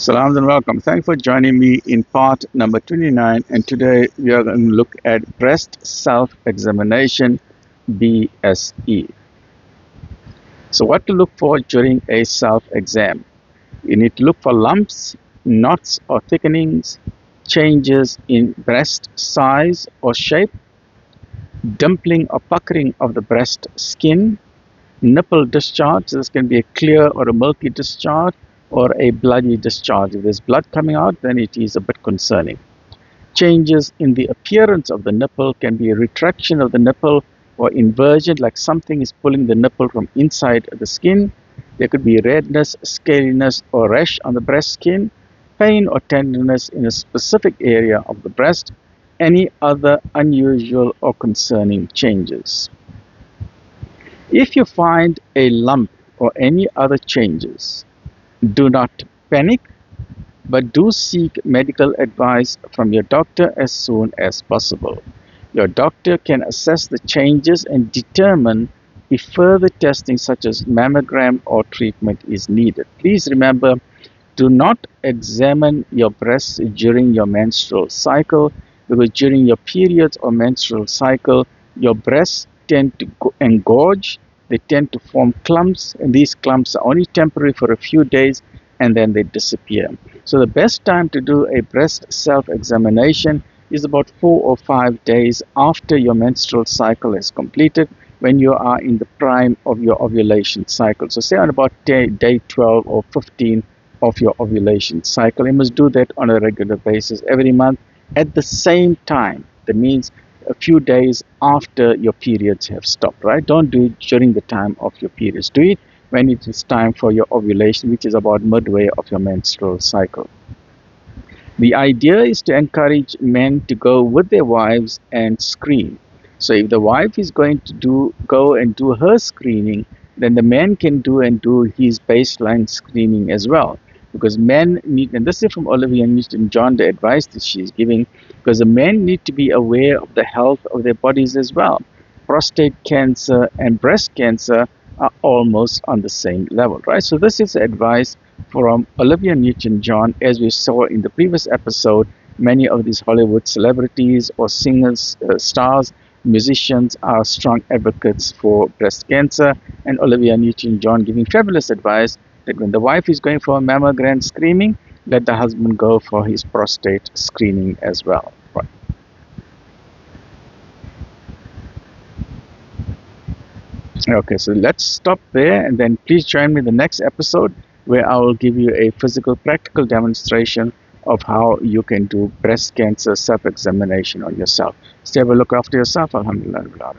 Salam and welcome. Thanks for joining me in part number 29. And today we are going to look at breast self-examination, BSE. So what to look for during a self-exam? You need to look for lumps, knots or thickenings, changes in breast size or shape, dimpling or puckering of the breast skin, nipple discharge. This can be a clear or a milky discharge or a bloody discharge. If there's blood coming out, then it is a bit concerning. Changes in the appearance of the nipple can be a retraction of the nipple or inversion, like something is pulling the nipple from inside the skin. There could be redness, scaliness, or rash on the breast skin, pain or tenderness in a specific area of the breast, any other unusual or concerning changes. If you find a lump or any other changes, do not panic, but do seek medical advice from your doctor as soon as possible. Your doctor can assess the changes and determine if further testing such as mammogram or treatment is needed. Please remember, do not examine your breasts during your menstrual cycle, because during your periods or menstrual cycle, your breasts tend to engorge, they tend to form clumps, and these clumps are only temporary for a few days and then they disappear. So the best time to do a breast self-examination is about 4 or 5 days after your menstrual cycle is completed, when you are in the prime of your ovulation cycle. So say on about day 12 or 15 of your ovulation cycle. You must do that on a regular basis every month at the same time. That means a few days after your periods have stopped, right? Don't do it during the time of your periods. Do it when it is time for your ovulation, which is about midway of your menstrual cycle. The idea is to encourage men to go with their wives and screen. So if the wife is going to go and do her screening, then the man can do his baseline screening as well. Because men need, and this is from Olivia Newton-John, the advice that she's giving, because the men need to be aware of the health of their bodies as well. Prostate cancer and breast cancer are almost on the same level, right? So this is advice from Olivia Newton-John. As we saw in the previous episode, many of these Hollywood celebrities or singers, stars, musicians are strong advocates for breast cancer, and Olivia Newton-John giving fabulous advice that when the wife is going for a mammogram screening, let the husband go for his prostate screening as well. Right. Okay, so let's stop there, and then please join me in the next episode where I will give you a physical, practical demonstration of how you can do breast cancer self-examination on yourself. Stay well, look after yourself. Alhamdulillah.